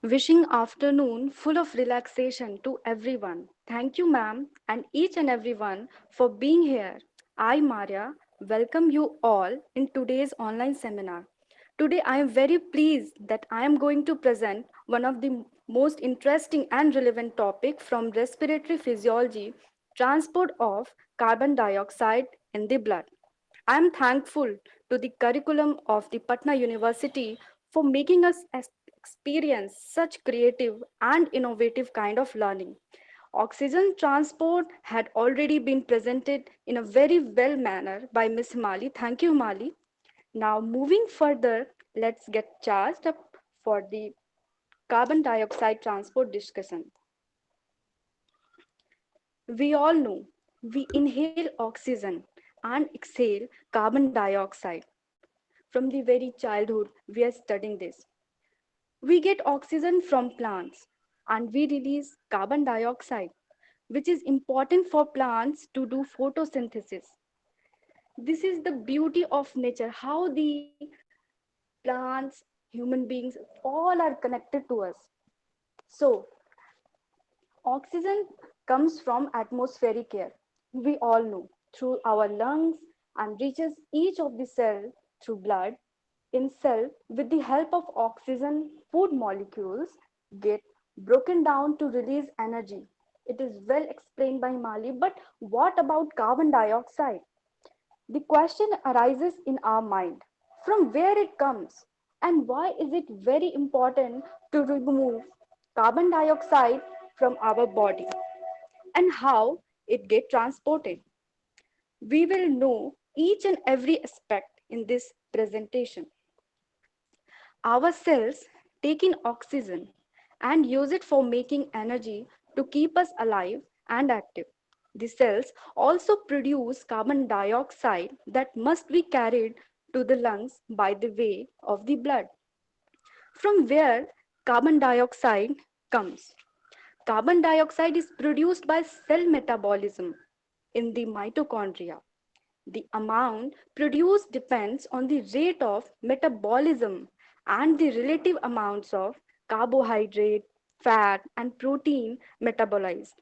Wishing afternoon full of relaxation to everyone. Thank you, ma'am, and each and everyone for being here. I, Maria, welcome you all in today's online seminar. Today, I am very pleased that I am going to present one of the most interesting and relevant topic from respiratory physiology, transport of carbon dioxide in the blood. I am thankful to the curriculum of the Patna University for making us experience such creative and innovative kind of learning. Oxygen transport had already been presented in a very well manner by Miss Mali. Thank you, Mali. Now, moving further, let's get charged up for the carbon dioxide transport discussion. We all know we inhale oxygen and exhale carbon dioxide. From the very childhood, we are studying this. We get oxygen from plants and we release carbon dioxide, which is important for plants to do photosynthesis. This is the beauty of nature, how the plants, human beings, all are connected to us. So, oxygen comes from atmospheric air. We all know through our lungs and reaches each of the cell through blood. In cell, with the help of oxygen, food molecules get broken down to release energy. It is well explained by Mali, but what about carbon dioxide? The question arises in our mind from where it comes and why is it very important to remove carbon dioxide from our body and how it get transported. We will know each and every aspect in this presentation. Our cells take in oxygen and use it for making energy to keep us alive and active. The cells also produce carbon dioxide that must be carried to the lungs by the way of the blood. From where carbon dioxide comes. Carbon dioxide is produced by cell metabolism in the mitochondria. The amount produced depends on the rate of metabolism and the relative amounts of carbohydrate, fat, and protein metabolized.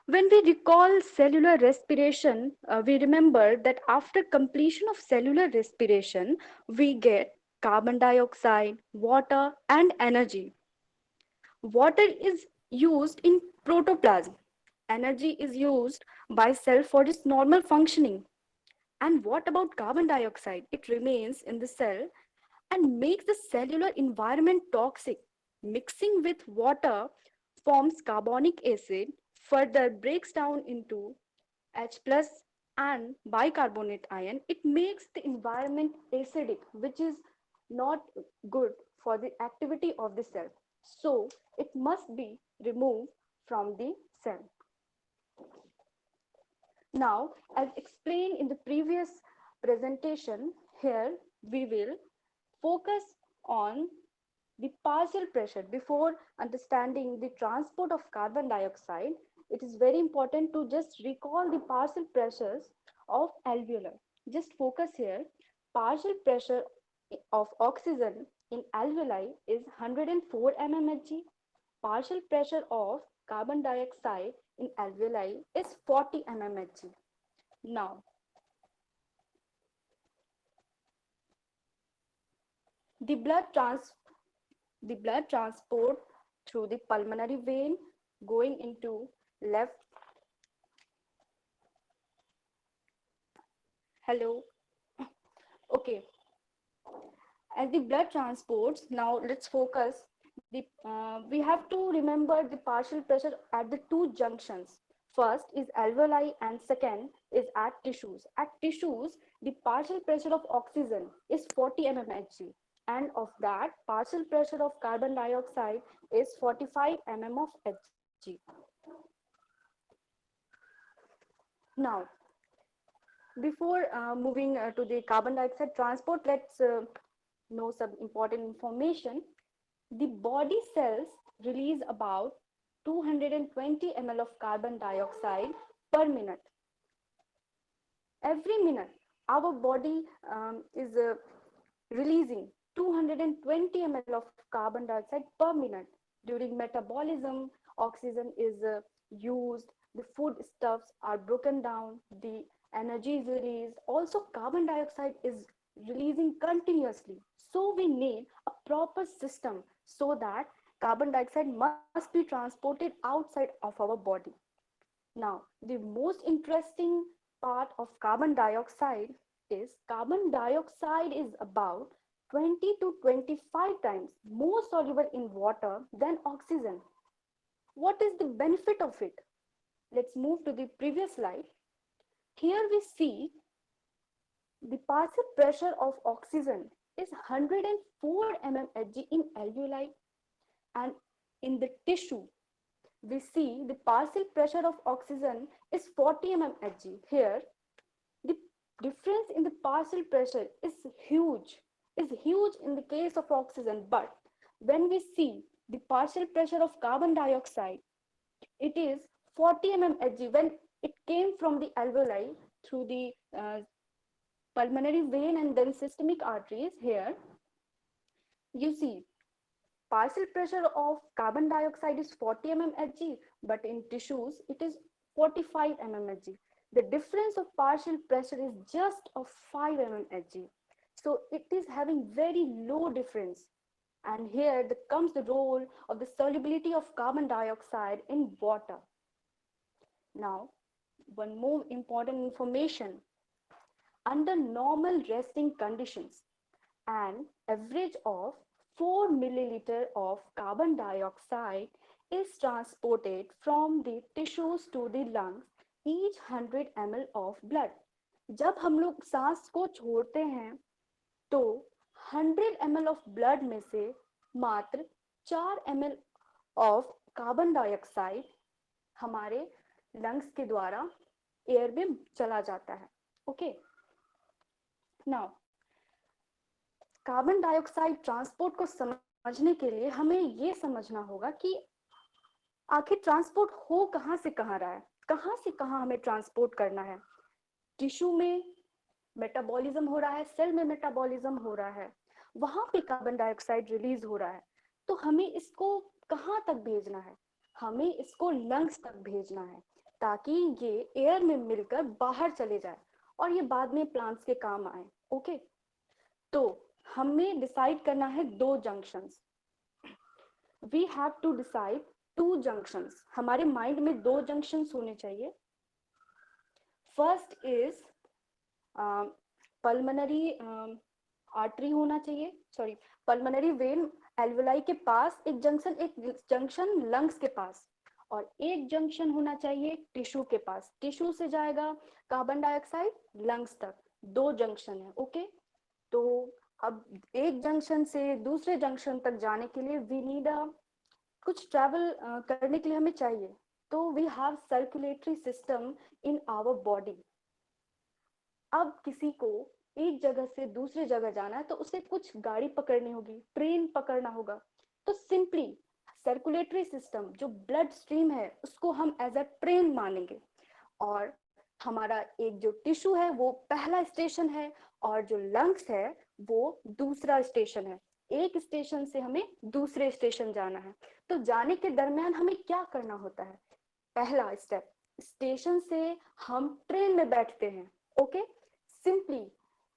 When we recall cellular respiration, we remember that after completion of cellular respiration, we get carbon dioxide, water, and energy. Water is used in protoplasm. Energy is used by cell for its normal functioning. And what about carbon dioxide? It remains in the cell and makes the cellular environment toxic. Mixing with water forms carbonic acid, further breaks down into H plus and bicarbonate ion. It makes the environment acidic, which is not good for the activity of the cell. So it must be removed from the cell. Now, as explained in the previous presentation, here we will focus on the partial pressure. Before understanding the transport of carbon dioxide, it is very important to just recall the partial pressures of alveolar. Just focus here. Partial pressure of oxygen in alveoli is 104 mmHg. Partial pressure of carbon dioxide in alveoli is 40 mmHg. Now, the blood trans the blood transport through the pulmonary vein going into left. Hello. Okay. As the blood transports, now let's focus. We have to remember the partial pressure at the two junctions. First is alveoli and second is at tissues. At tissues, the partial pressure of oxygen is 40 mmHg and of that partial pressure of carbon dioxide is 45 mm of Hg. Now, before moving to the carbon dioxide transport, let's know some important information. The body cells release about 220 ml of carbon dioxide per minute. Every minute, our body is releasing 220 ml of carbon dioxide per minute. During metabolism, oxygen is used, the foodstuffs are broken down, the energy is released. Also, carbon dioxide is releasing continuously. So, we need a proper system so that carbon dioxide must be transported outside of our body. Now, the most interesting part of carbon dioxide is carbon dioxide is about 20 to 25 times more soluble in water than oxygen. What is the benefit of it? Let's move to the previous slide. Here we see the partial pressure of oxygen is 104 mmHg in alveoli, and in the tissue we see the partial pressure of oxygen is 40 mmHg. Here the difference in the partial pressure is huge in the case of oxygen, but when we see the partial pressure of carbon dioxide, it is 40 mmHg when it came from the alveoli through the pulmonary vein and then systemic arteries. Here you see partial pressure of carbon dioxide is 40 mmHg, but in tissues it is 45 mmHg. The difference of partial pressure is just of 5 mmHg. So it is having very low difference. And here comes the role of the solubility of carbon dioxide in water. Now, one more important information. Under normal resting conditions, an average of 4 milliliter of carbon dioxide is transported from the tissues to the lungs each 100 ml of blood. जब हम लोग सांस को छोड़ते हैं तो 100 ml of blood में से मात्र 4 ml of carbon dioxide हमारे lungs के द्वारा एयर में चला जाता है. Okay, now carbon dioxide transport को समझने के लिए हमें ये समझना होगा कि आखिर ट्रांसपोर्ट हो कहाँ से कहाँ रहा है, कहाँ से कहाँ हमें ट्रांसपोर्ट करना है. टिश्यू में मेटाबॉलिज्म हो रहा है, सेल में मेटाबॉलिज्म हो रहा है, वहां पे कार्बन डाइऑक्साइड रिलीज हो रहा है. तो हमें इसको कहाँ तक भेजना है? हमें इसको लंग्स तक भेजना है ताकि ये एयर में मिलकर बाहर चले जाए और ये बाद में प्लांट्स के काम आए. ओके, तो हमें डिसाइड करना है दो junctions. We have to decide two junctions. हमारे माइंड में दो जंक्शंस होने चाहिए. फर्स्ट इज पल्मोनरी आर्टरी होना चाहिए, सॉरी पल्मोनरी वेन एल्वेलाई के पास एक जंक्शन लंग्स के पास, और एक जंक्शन होना चाहिए टिश्यू के पास. टिश्यू से जाएगा कार्बन डाइऑक्साइड लंग्स तक. दो जंक्शन है. ओके, तो अब एक जंक्शन से दूसरे जंक्शन तक जाने के लिए वी नीड कुछ ट्रैवल करने के लिए हमें चाहिए. तो we have circulatory system in our body. अब किसी को एक जगह से दूसरी जगह जाना है तो उसे कुछ गाड़ी पकड़नी होगी, ट्रेन पकड़ना होगा. तो सिंपली सर्कुलेटरी सिस्टम जो ब्लड स्ट्रीम है उसको हम एज अ ट्रेन मानेंगे, और हमारा एक जो टिश्यू है वो पहला स्टेशन है और जो लंग्स है वो दूसरा स्टेशन है. एक स्टेशन से हमें दूसरे स्टेशन जाना है. तो जाने के दरमियान हमें क्या करना होता है? पहला स्टेप, स्टेशन से हम ट्रेन में बैठते हैं. ओके, सिंपली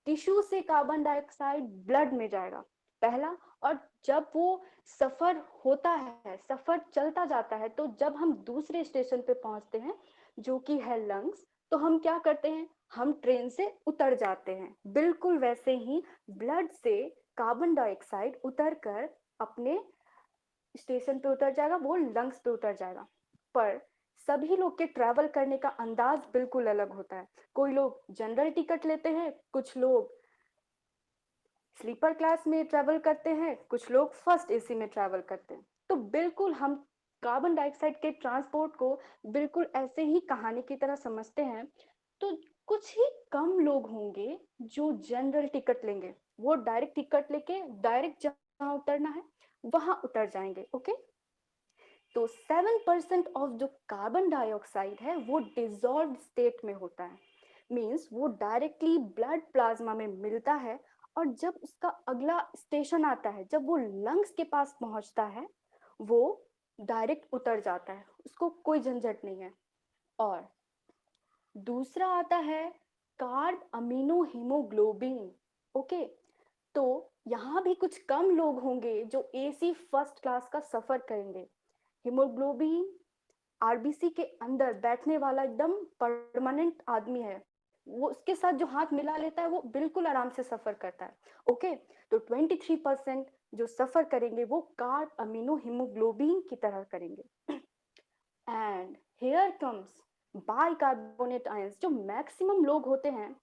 टिश्यू से कार्बन डाइऑक्साइड ब्लड में जाएगा पहला, और जब वो सफर होता है, सफर चलता जाता है, तो जब हम दूसरे स्टेशन पे पहुंचते हैं जो कि है लंग्स, तो हम क्या करते हैं? हम ट्रेन से उतर जाते हैं. बिल्कुल वैसे ही ब्लड से कार्बन डाइऑक्साइड उतर कर अपने स्टेशन पे उतर जाएगा, वो लंग्स पे उतर जाएगा. पर सभी लोग के ट्रैवल करने का अंदाज बिल्कुल अलग होता है. कोई लोग जनरल टिकट लेते हैं, कुछ लोग स्लीपर क्लास में ट्रैवल करते हैं, कुछ लोग फर्स्ट एसी में ट्रैवल करते हैं. तो बिल्कुल हम कार्बन डाइऑक्साइड के ट्रांसपोर्ट को बिल्कुल ऐसे ही कहानी की तरह समझते हैं. तो कुछ ही कम लोग होंगे जो जनरल टिकट लेंगे. वो डायरेक्ट टिकट लेके डायरेक्ट जहां उतरना है वहां उतर जाएंगे. ओके, तो 7% ऑफ जो कार्बन डाइऑक्साइड है वो डिजॉल्व स्टेट में होता है. मींस वो डायरेक्टली ब्लड प्लाज्मा में मिलता है और जब उसका अगला स्टेशन आता है, जब वो लंग्स के पास पहुंचता है, वो डायरेक्ट उतर जाता है, उसको कोई झंझट नहीं है। और दूसरा आता है कार्ब अमीनो हीमोग्लोबिन। ओके, तो यहाँ भी कुछ कम लोग होंगे जो एसी फर्स्ट क्लास का सफर करेंगे। हीमोग्लोबिन आरबीसी के अंदर बैठने वाला एकदम परमानेंट आदमी है, वो उसके साथ जो हाथ मिला लेता है वो बिल्कुल आराम से सफर करता है। ओके, तो 23% जो सफर करेंगे वो कार्ब अमीनो हीमोग्लोबिन की तरह करेंगे। And here comes bicarbonate ions. जो मैक्सिमम लोग होते हैं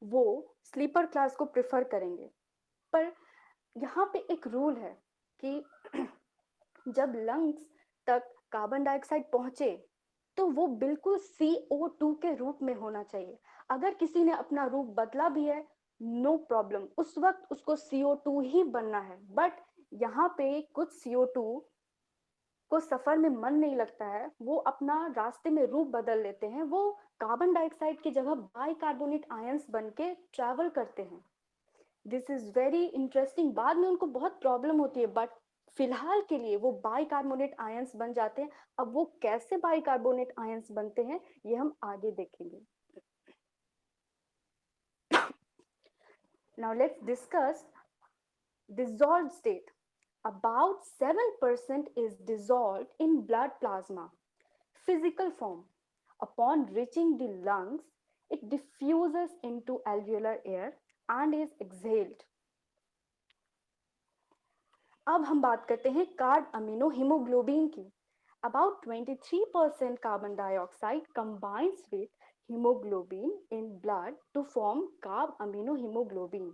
वो स्लीपर क्लास को प्रेफर करेंगे, पर यहाँ पे एक रूल है कि जब लंग्स तक कार्बन डाइऑक्साइड पहुंचे तो वो बिल्कुल CO2 के रूप में होना चाहिए। अगर किसी ने अपना रूप बदला भी है, नो प्रॉब्लम, उस वक्त उसको CO2 ही बनना है। बट यहाँ पे कुछ CO2 को सफर में मन नहीं लगता है, वो अपना रास्ते में रूप बदल लेते हैं, वो कार्बन डाइऑक्साइड की जगह बाइकार्बोनेट आयंस बन के ट्रैवल करते हैं। This is very interesting. बाद में उनको बहुत प्रॉब्लम होती है, बट फिलहाल के लिए वो बाइकार्बोनेट आयंस बन जाते हैं। अब वो कैसे बाइकार्बोनेट आयंस बनते हैं ये हम आगे देखेंगे। Now let's discuss dissolved state. About 7% is dissolved in blood plasma, physical form. Upon reaching the lungs, it diffuses into alveolar air and is exhaled. अब हम बात करते हैं कार्ब अमीनो हीमोग्लोबिन की। About 23% carbon dioxide combines with hemoglobin in blood to form carb amino hemoglobin.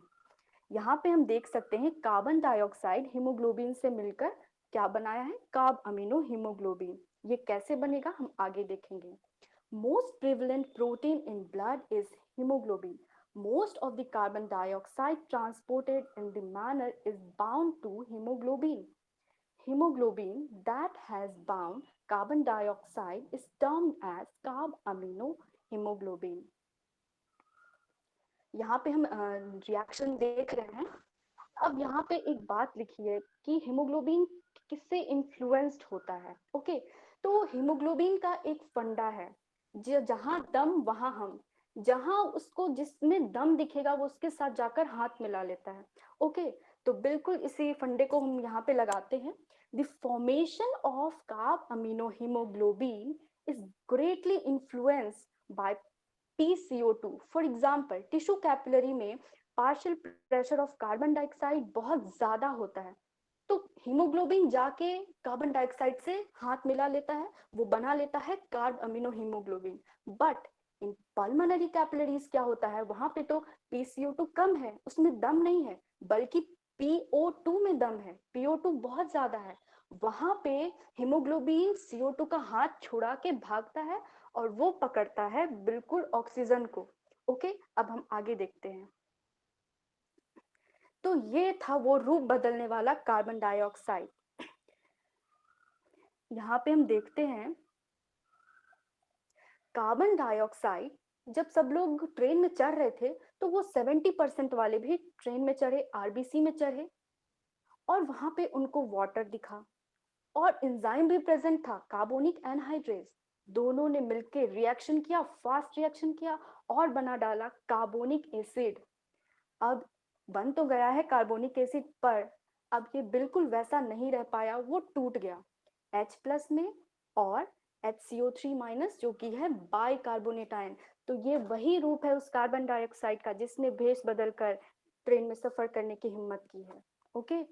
यहाँ पे हम देख सकते हैं कार्बन डाइऑक्साइड हीमोग्लोबिन से मिलकर क्या बनाया है, कार्ब अमीनो हीमोग्लोबिन। ये कैसे बनेगा हम आगे देखेंगे। Most prevalent protein in blood is haemoglobin. Most of the carbon dioxide transported in the manner is bound to hemoglobin. Hemoglobin that has bound carbon dioxide is termed as carb amino hemoglobin. यहाँ पे हम reaction देख रहे हैं। अब यहाँ पे एक बात लिखी है कि हीमोग्लोबिन किससे इन्फ्लुएंस्ड होता है। ओके, तो हीमोग्लोबिन का एक फंडा है, जहां दम वहां हम, जहां उसको जिसमें दम दिखेगा वो उसके साथ जाकर हाथ मिला लेता है। ओके, तो बिल्कुल इसी फंडे को हम यहाँ पे लगाते हैं। The formation of carbamino haemoglobin is greatly influenced by PCO2। For example, tissue capillary में partial pressure of carbon dioxide बहुत ज्यादा होता है, तो हीमोग्लोबिन जाके कार्बन डाइऑक्साइड से हाथ मिला लेता है, वो बना लेता है carb amino haemoglobin. But in pulmonary capillaries क्या होता है, वहां पे तो PCO2 कम है, उसमें दम नहीं है, बल्कि PO2 में दम है, PO2 बहुत ज्यादा है। वहां पे हीमोग्लोबिन CO2 का हाथ छुड़ा के भागता है और वो पकड़ता है बिल्कुल ऑक्सीजन को। ओके, अब हम आगे देखते हैं। तो ये था वो रूप बदलने वाला कार्बन डाइऑक्साइड। यहाँ पे हम देखते हैं कार्बन डाइऑक्साइड, जब सब लोग ट्रेन में चढ़ रहे थे तो वो 70% वाले भी ट्रेन में चढ़े, आरबीसी में चढ़े, और वहां पे उनको वाटर दिखा और एंजाइम भी प्रेजेंट था, कार्बोनिक एनहाइड्रेज। दोनों ने मिलकर रिएक्शन किया, फास्ट रिएक्शन किया और बना डाला कार्बोनिक एसिड। अब बन तो गया है कार्बोनिक एसिड, पर अब ये बिल्कुल वैसा नहीं रह पाया, वो टूट गया H+ में और HCO3- जो कि है बाइकार्बोनेट आयन। तो ये वही रूप है उस कार्बन डाइऑक्साइड का जिसने भेष बदलकर ट्रेन में सफर करने की हिम्मत की है। ओके,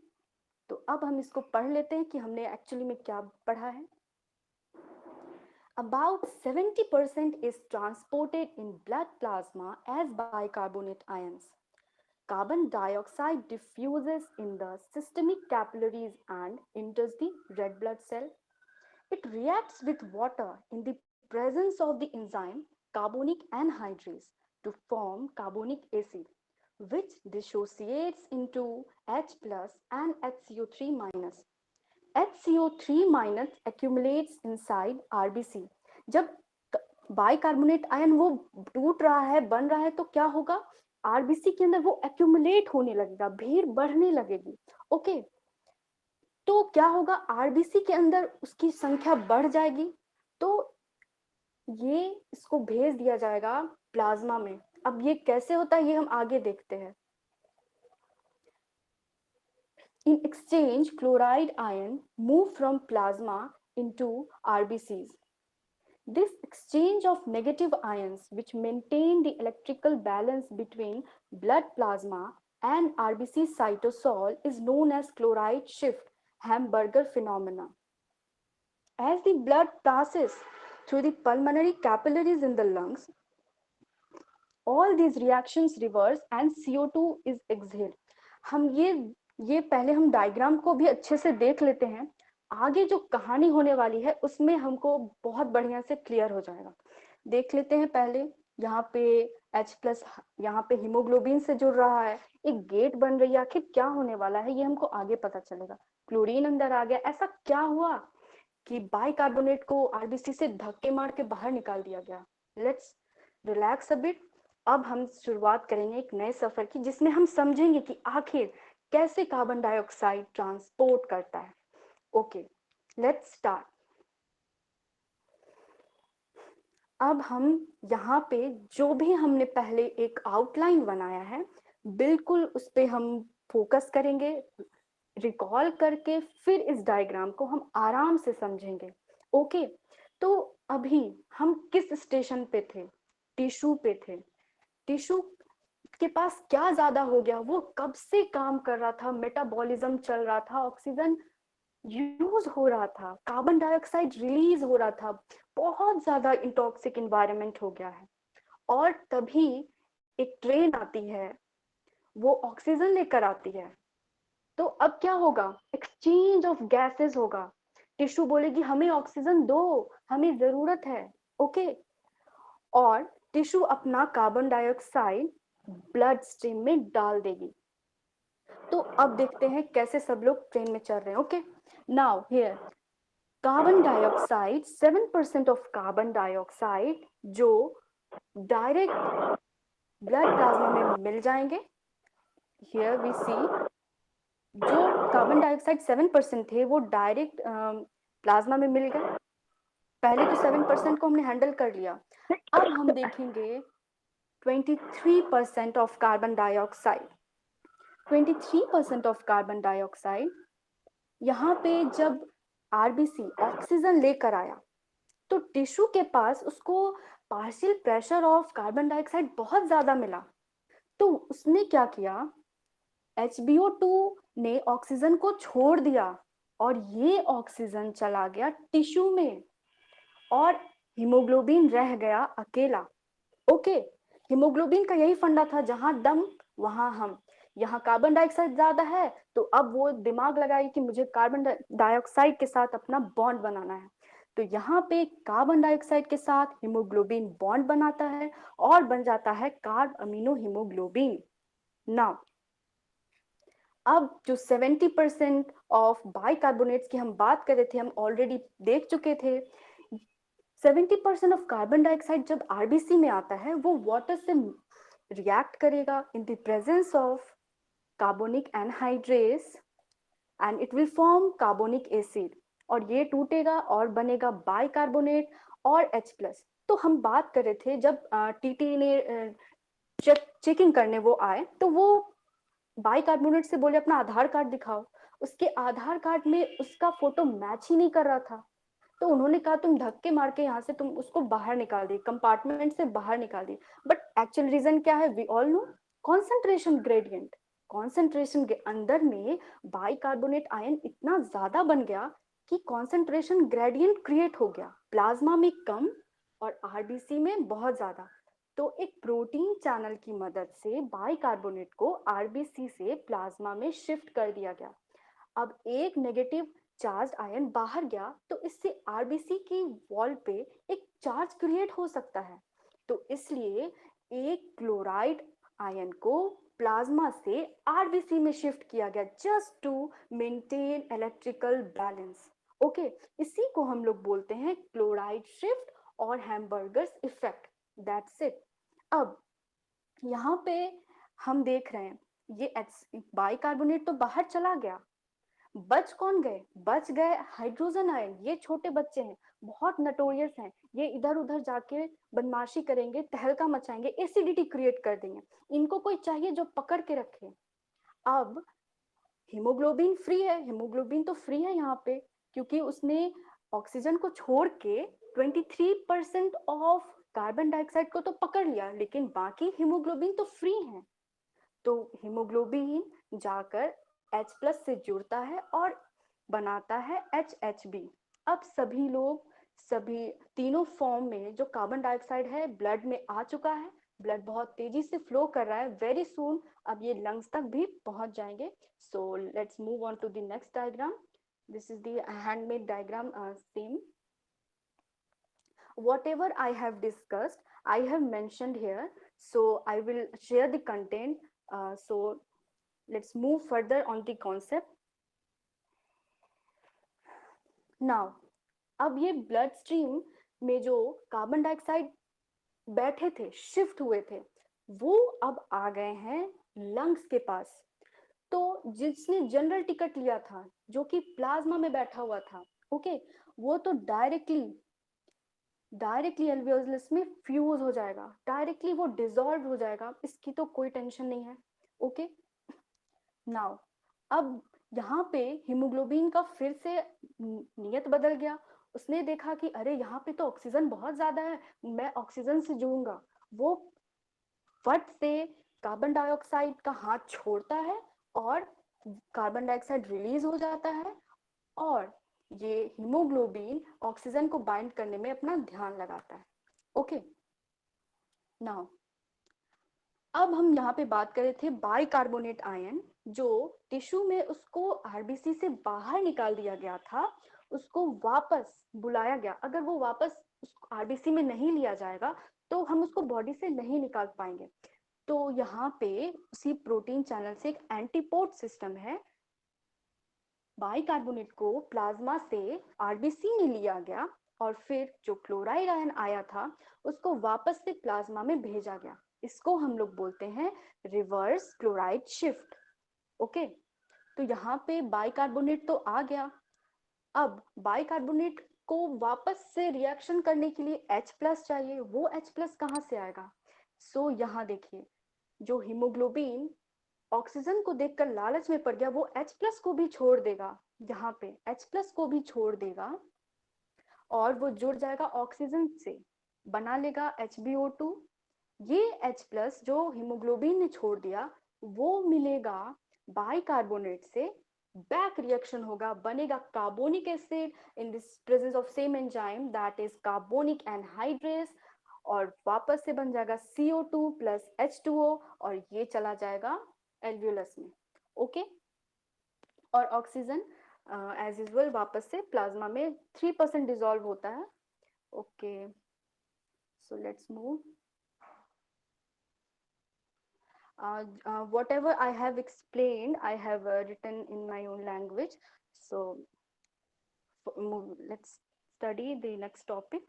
तो अब हम इसको पढ़ लेते हैं कि हमने एक्चुअली में क्या पढ़ा है। About 70% is transported in blood plasma as bicarbonate ions. Carbon dioxide diffuses in the systemic capillaries and enters the red blood cell. It reacts with water in the presence of the enzyme carbonic anhydrase to form carbonic acid, which dissociates into H+ and HCO3-. HCO3- accumulates inside RBC. जब bicarbonate ion वो टूट रहा है, बन रहा है, तो क्या होगा, आरबीसी के अंदर वो एक्यूमुलेट होने लगेगा, भीड़ बढ़ने लगेगी। ओके, तो क्या होगा, आरबीसी के अंदर उसकी संख्या बढ़ जाएगी, तो ये इसको भेज दिया जाएगा प्लाज्मा में। अब ये कैसे होता है ये हम आगे देखते हैं। In exchange, chloride ion move from plasma into RBCs. This exchange of negative ions, which maintain the electrical balance between blood plasma and RBC cytosol, is known as chloride shift Hamburger phenomena. As the blood passes through the pulmonary capillaries in the lungs, all these reactions reverse and CO2 is exhaled. हम ये पहले हम diagram को भी अच्छे से देख लेते हैं, आगे जो कहानी होने वाली है उसमें हमको बहुत बढ़िया से क्लियर हो जाएगा। देख लेते हैं पहले, यहाँ पे H+ यहाँ पे हीमोग्लोबिन से जुड़ रहा है, एक गेट बन रही है, आखिर क्या होने वाला है ये हमको आगे पता चलेगा। क्लोरीन अंदर आ गया, ऐसा क्या हुआ कि बाइकार्बोनेट को आरबीसी से धक्के मार के बाहर निकाल दिया गया। Let's relax a bit. अब हम शुरुआत करेंगे एक नए सफर की, जिसमें हम समझेंगे कि आखिर कैसे कार्बन डाइऑक्साइड ट्रांसपोर्ट करता है। Okay, let's start. अब हम यहाँ पे जो भी हमने पहले एक आउटलाइन बनाया है, बिल्कुल उस पे हम फोकस करेंगे, रिकॉल करके फिर इस डायग्राम को हम आराम से समझेंगे। ओके, तो अभी हम किस स्टेशन पे थे? टिश्यू पे थे। टिश्यू के पास क्या ज्यादा हो गया, वो कब से काम कर रहा था, मेटाबॉलिज्म चल रहा था, ऑक्सीजन यूज हो रहा था, कार्बन डाइऑक्साइड रिलीज हो रहा था, बहुत ज्यादा इंटॉक्सिक इन्वायरमेंट हो गया है। और तभी एक ट्रेन आती है, वो ऑक्सीजन लेकर आती है। तो अब क्या होगा, एक्सचेंज ऑफ गैसेस होगा। टिश्यू बोलेगी हमें ऑक्सीजन दो, हमें जरूरत है। ओके, और टिश्यू अपना कार्बन डाइऑक्साइड ब्लड स्ट्रीम में डाल देगी। तो अब देखते हैं कैसे सब लोग ट्रेन में चल रहे हैं। Okay, now here carbon dioxide, 7% of carbon dioxide जो डायरेक्ट ब्लड प्लाज्मा में मिल जाएंगे। हियर वी सी, जो कार्बन डाइऑक्साइड 7% थे वो डायरेक्ट प्लाज्मा में मिल गए। पहले तो 7% को हमने हैंडल कर लिया। अब हम देखेंगे 23% of carbon dioxide. 23% of carbon dioxide यहाँ पे जब आरबीसी ऑक्सीजन लेकर आया, तो टिश्यू के पास उसको partial pressure of carbon dioxide बहुत ज्यादा मिला। तो उसने क्या किया, HBO2 ने ऑक्सीजन को छोड़ दिया और ये ऑक्सीजन चला गया टिश्यू में, और हीमोग्लोबिन रह गया अकेला। ओके, हीमोग्लोबिन का यही फंडा था, जहां दम वहां हम। यहाँ कार्बन डाइऑक्साइड ज्यादा है, तो अब वो दिमाग लगाई कि मुझे कार्बन डाइऑक्साइड के साथ अपना बॉन्ड बनाना है। तो यहाँ पे कार्बन डाइऑक्साइड के साथ हीमोग्लोबिन बॉन्ड बनाता है और बन जाता है कार्ब अमीनो हीमोग्लोबिन। नाउ अब जो 70% ऑफ बाइकार्बोनेट्स की हम बात कर रहे थे, हम ऑलरेडी देख चुके थे। 70% ऑफ कार्बन डाइऑक्साइड जब आरबीसी में आता है, वो वाटर से रिएक्ट करेगा in the presence of carbonic anhydrase and it will form carbonic acid, और ये टूटेगा और बनेगा बाइकार्बोनेट और H+। तो हम बात कर रहे थे जब टीटी ने चेकिंग करने वो आए, तो वो बाइकार्बोनेट से बोले अपना आधार कार्ड दिखाओ। उसके आधार कार्ड में उसका फोटो मैच ही नहीं कर रहा था। तो उन्होंने कहा तुम धक्के मार के यहाँ से तुम उसको बाहर निकाल दिए, कंपार्टमेंट से बाहर निकाल दिए। बट एक्चुअल रीजन क्या है, we all know, concentration gradient. Concentration के अंदर में बाइकार्बोनेट आयन इतना ज्यादा बन गया कि कॉन्सेंट्रेशन ग्रेडियंट क्रिएट हो गया, प्लाज्मा में कम और आरबीसी में बहुत ज्यादा। तो एक प्रोटीन चैनल की मदद से बाइकार्बोनेट को आरबीसी से प्लाज्मा में शिफ्ट कर दिया गया। अब एक नेगेटिव चार्ज आयन बाहर गया, तो इससे आरबीसी की वॉल पे एक चार्ज क्रिएट हो सकता है। तो इसलिए एक क्लोराइड आयन को प्लाज्मा से आरबीसी में शिफ्ट किया गया, just to maintain electrical balance. Okay, इसी को हम लोग बोलते हैं क्लोराइड शिफ्ट और हैम्बर्गर्स इफेक्ट। That's it. अब यहाँ पे हम देख रहे हैं ये बाइकार्बोनेट तो बाहर चला गया, बच कौन गए? बच गए हाइड्रोजन आयन। ये छोटे बच्चे हैं, बहुत नटोरियस हैं, ये इधर उधर जाके बदमाशी करेंगे, तहलका मचाएंगे, एसिडिटी क्रिएट कर देंगे। इनको कोई चाहिए जो पकड़ के रखे। अब हीमोग्लोबिन फ्री है, हीमोग्लोबिन तो फ्री है यहाँ पे, क्योंकि उसने ऑक्सीजन को छोड़ के 23% ऑफ कार्बन डाइऑक्साइड को तो पकड़ लिया, लेकिन बाकी हीमोग्लोबिन तो फ्री है। तो हीमोग्लोबिन जाकर H+ से जुड़ता है और बनाता है HHB। अब सभी लोग, सभी तीनों फॉर्म में जो कार्बन डाइऑक्साइड है ब्लड में आ चुका है, ब्लड बहुत तेजी से फ्लो कर रहा है, वेरी सून अब ये लंग्स तक भी पहुंच जाएंगे। So let's move on to the next diagram. This is the handmade diagram, same whatever I have discussed, I have mentioned here, so I will share the content. So let's move further on the concept now. अब ये blood stream में जो carbon dioxide बैठे थे, shift हुए थे, वो अब आ गए हैं लंग्स के पास। तो जिसने जनरल टिकट लिया था, जो कि प्लाज्मा में बैठा हुआ था, ओके, वो तो डायरेक्टली एल्वियोलस में फ्यूज हो जाएगा, डायरेक्टली वो डिसॉल्व हो जाएगा, इसकी तो कोई टेंशन नहीं है। ओके, नाउ अब यहाँ पे हीमोग्लोबिन का फिर से नियत बदल गया। उसने देखा कि अरे यहाँ पे तो ऑक्सीजन बहुत ज्यादा है, मैं ऑक्सीजन से जुड़ूंगा। वो फट से कार्बन डाइऑक्साइड का हाथ छोड़ता है और कार्बन डाइऑक्साइड रिलीज हो जाता है, और ये हीमोग्लोबिन ऑक्सीजन को बाइंड करने में अपना ध्यान लगाता है। ओके, नाउ अब हम यहाँ पे बात कर रहे थे बाइकार्बोनेट आयन, जो टिश्यू में उसको आरबीसी से बाहर निकाल दिया गया था, उसको वापस बुलाया गया। अगर वो वापस आरबीसी में नहीं लिया जाएगा तो हम उसको बॉडी से नहीं निकाल पाएंगे। तो यहाँ पे उसी प्रोटीन चैनल से एक एंटीपोड सिस्टम है, बाइकार्बोनेट को प्लाज्मा से आरबीसी में लिया गया और फिर जो क्लोराइड आयन आया था उसको वापस से प्लाज्मा में भेजा गया। इसको हम लोग बोलते हैं रिवर्स क्लोराइड शिफ्ट। ओके, तो यहाँ पे बाइकार्बोनेट तो आ गया। अब बाइकार्बोनेट को वापस से रिएक्शन करने के लिए H+ चाहिए। वो H+ कहाँ से आएगा? सो यहाँ देखिए, जो हीमोग्लोबिन ऑक्सीजन को देखकर लालच में पड़ गया, वो H+ को भी छोड़ देगा, यहाँ पे H+ को भी छोड़ देगा और वो जुड़ जाएगा ऑक्सीजन से, बना लेगा HbO2। ये H+ जो हीमोग्लोबिन ने छोड़ दिया वो मिलेगा बाइकार्बोनेट से, बैक रिएक्शन होगा, बनेगा carbonic acid in this presence of same enzyme that is carbonic anhydrase, और वापस से बन जाएगा CO2 प्लस H2O, और ये चला जाएगा एल्वियोलस में। ओके, और ऑक्सीजन एज यूजुअल वापस से प्लाज्मा में 3% डिसॉल्व होता है। Okay, so let's move. Whatever I have explained, I have written in my own language. So let's study the next topic.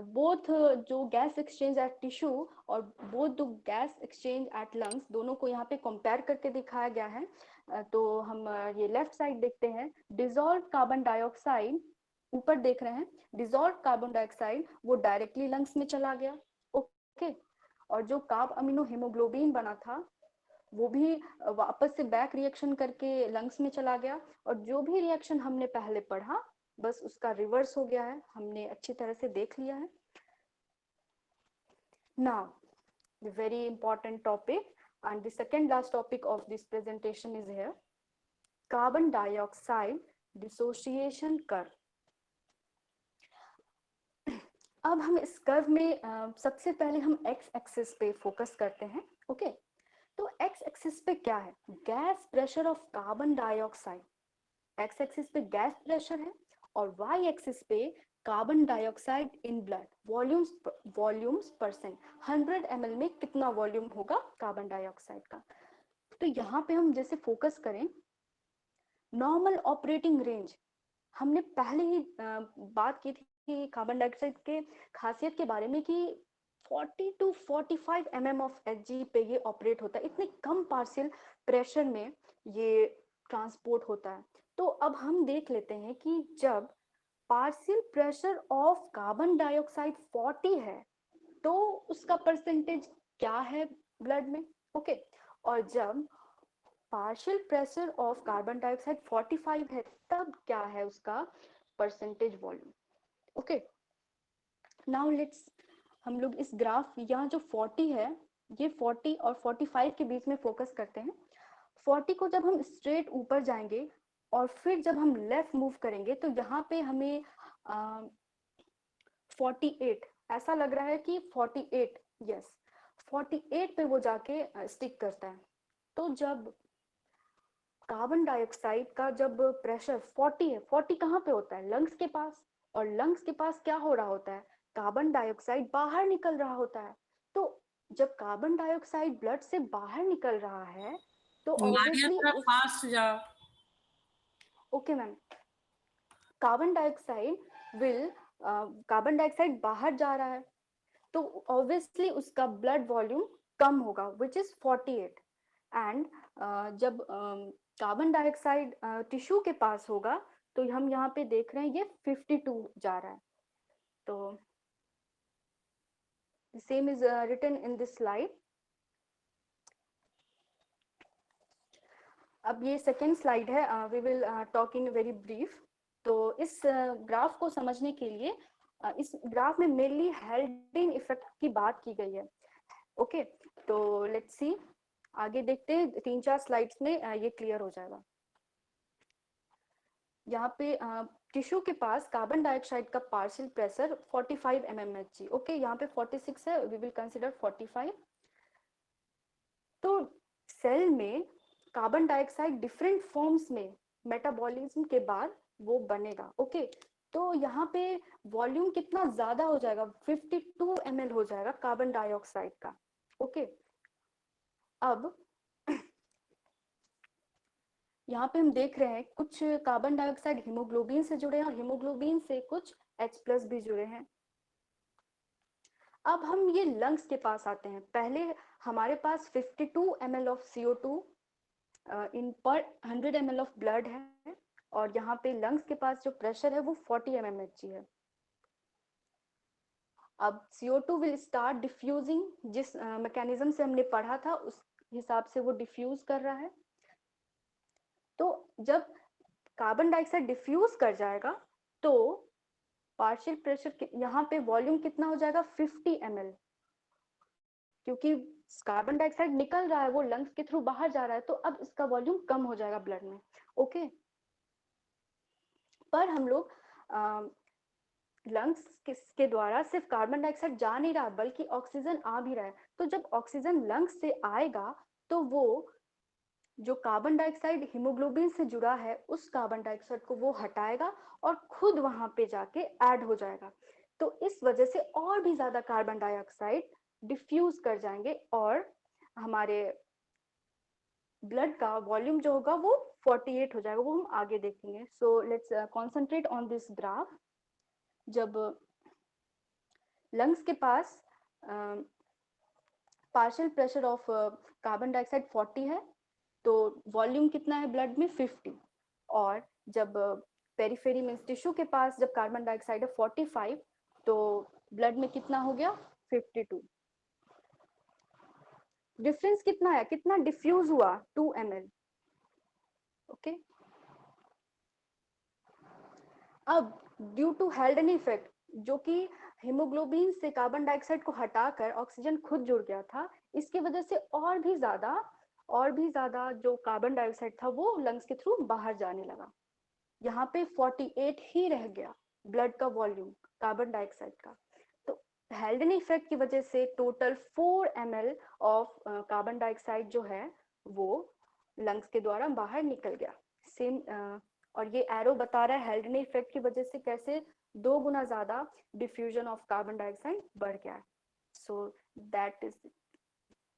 Both जो गैस एक्सचेंज एट टिश्यू और both the gas exchange at lungs, दोनों को यहाँ पे compare करके दिखाया गया है। तो हम ये लेफ्ट साइड देखते हैं, डिसॉल्व कार्बन डाइऑक्साइड, ऊपर देख रहे हैं, डिसॉल्व कार्बन डाइऑक्साइड वो डायरेक्टली लंग्स में चला गया। ओके, और जो कार्ब अमीनो हीमोग्लोबिन बना था वो भी वापस से बैक रिएक्शन करके लंग्स में चला गया, और जो भी रिएक्शन हमने पहले पढ़ा बस उसका रिवर्स हो गया है, हमने अच्छी तरह से देख लिया है। Now the very important topic and the second last topic of this presentation is here, carbon dioxide dissociation curve. अब हम इस कर्व में सबसे पहले हम एक्स एक्सिस पे फोकस करते हैं। ओके, तो एक्स एक्सिस पे क्या है? Gas pressure of carbon dioxide, x axis पे गैस प्रेशर है, और वाई एक्सिस पे carbon dioxide in blood volumes percent, 100 ml में कितना वॉल्यूम होगा कार्बन डाइऑक्साइड का। तो यहाँ पे हम जैसे फोकस करें नॉर्मल ऑपरेटिंग रेंज, हमने पहले ही बात की थी कार्बन डाइऑक्साइड के खासियत के बारे में कि 40 to 45 mm ऑफ Hg पे ये ऑपरेट होता है, इतने कम पार्शियल प्रेशर में ये ट्रांसपोर्ट होता है। तो अब हम देख लेते हैं कि जब partial pressure of carbon dioxide 40 है तो उसका परसेंटेज क्या है ब्लड में, ओके। और जब partial pressure of carbon dioxide 45 है तब क्या है उसका percentage volume, okay. Now let's, हम लोग इस ग्राफ, यहाँ जो 40 है ये 40 और 45 के बीच में फोकस करते हैं। 40 को जब हम स्ट्रेट ऊपर जाएंगे और फिर जब हम लेफ्ट मूव करेंगे तो यहाँ पे हमें 48 ऐसा लग रहा है कि 48, यस 48 पे वो जाके स्टिक करता है। तो जब कार्बन डाइऑक्साइड का जब प्रेशर 40 है, 40 कहाँ पे होता है, लंग्स के पास, और लंग्स के पास क्या हो रहा होता है, कार्बन डाइऑक्साइड बाहर निकल रहा होता है। तो जब कार्बन डाइऑक्साइड ब्लड से बाहर निकल रहा है तो मारिया ऑब्वियसली थोड़ा उस, फास्ट जाओ। Okay ma'am, carbon dioxide will, carbon dioxide बाहर जा रहा है तो ऑब्वियसली उसका ब्लड वॉल्यूम कम होगा विच इज 48। एंड जब कार्बन डाइऑक्साइड टिश्यू के पास होगा तो हम यहाँ पे देख रहे हैं ये 52 जा रहा है। तो same is written in this slide. अब ये सेकेंड स्लाइड है, we will talk in very brief. तो इस ग्राफ को समझने के लिए इस ग्राफ में मेनली हेल्डिंग इफेक्ट की बात की गई है, ओके। तो लेट्स सी, आगे देखते हैं, 3-4 स्लाइड्स में ये क्लियर हो जाएगा। यहाँ पे टिश्यू के पास कार्बन डाइऑक्साइड का पार्शियल प्रेशर 45 mmHg, ओके। यहाँ पे 46 है, वी विल कंसिडर 45। तो सेल में कार्बन डाइऑक्साइड डिफरेंट फॉर्म्स में मेटाबॉलिज्म के बाद वो बनेगा, ओके। तो यहाँ पे वॉल्यूम कितना ज्यादा हो जाएगा, 52 ml हो जाएगा कार्बन डाइऑक्साइड का, ओके। अब यहाँ पे हम देख रहे हैं कुछ कार्बन डाइऑक्साइड हीमोग्लोबिन से जुड़े हैं और हीमोग्लोबिन से कुछ H+ भी जुड़े हैं। अब हम ये लंग्स के पास आते हैं। पहले हमारे पास 52 ml ऑफ CO2 इन पर 100 ml ऑफ ब्लड है, और यहाँ पे लंग्स के पास जो प्रेशर है वो 40 mmHg है। अब CO2 विल स्टार्ट डिफ्यूजिंग, जिस मैकेनिज्म से हमने पढ़ा था उस हिसाब से वो डिफ्यूज कर रहा है। तो जब कार्बन डाइऑक्साइड डिफ्यूज कर जाएगा तो पार्शियल प्रेशर, यहाँ पे वॉल्यूम कितना हो जाएगा, 50 ml, क्योंकि कार्बन डाइऑक्साइड निकल रहा है, वो लंग्स के थ्रू बाहर जा रहा है, तो अब इसका वॉल्यूम कम हो जाएगा ब्लड में, ओके। पर हम लोग लंग्स के द्वारा सिर्फ कार्बन डाइऑक्साइड जा नहीं रहा बल्कि ऑक्सीजन आ भी रहा है। तो जब ऑक्सीजन लंग्स से आएगा तो वो जो कार्बन डाइऑक्साइड हीमोग्लोबिन से जुड़ा है उस कार्बन डाइऑक्साइड को वो हटाएगा और खुद वहां पे जाके ऐड हो जाएगा। तो इस वजह से और भी ज्यादा कार्बन डाइऑक्साइड डिफ्यूज कर जाएंगे और हमारे ब्लड का वॉल्यूम जो होगा वो 48 हो जाएगा, वो हम आगे देखेंगे। So let's concentrate on this graph. जब लंग्स के पास partial pressure of carbon dioxide 40 है तो वॉल्यूम कितना है ब्लड में, 50। और जब पेरिफेरी मींस टिश्यू के पास जब कार्बन डाइऑक्साइड है 45 तो ब्लड में कितना हो गया, 52। डिफरेंस कितना है, कितना डिफ्यूज हुआ, 2 ml, ओके। अब ड्यू टू हेल्डन इफेक्ट, जो कि हीमोग्लोबिन से कार्बन डाइऑक्साइड को हटाकर ऑक्सीजन खुद जुड़ गया था, इसकी वजह से और भी ज्यादा जो कार्बन डाइऑक्साइड था वो लंग्स के थ्रू बाहर जाने लगा। यहाँ पे 48 ही रह गया ब्लड का वॉल्यूम कार्बन डाइऑक्साइड का। तो हेल्डन इफेक्ट की वजह से total 4 ml of carbon dioxide जो है वो लंग्स के द्वारा बाहर निकल गया। सेम और ये एरो बता रहा है हेल्डन इफेक्ट की वजह से कैसे 2 गुना ज्यादा डिफ्यूजन ऑफ कार्बन डाइऑक्साइड बढ़ गया है। सो दैट इज,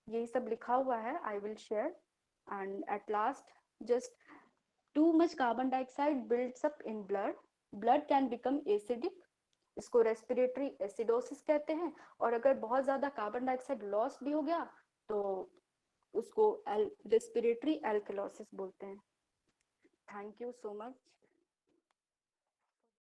यही सब लिखा हुआ है, I will share. And at last, just too much carbon dioxide builds up in blood. Blood can become acidic, इसको रेस्पिरेटरी एसिडोसिस कहते हैं। और अगर बहुत ज्यादा कार्बन डाइऑक्साइड लॉस भी हो गया तो उसको रेस्पिरेटरी एल्कलोसिस बोलते हैं। Thank you so much.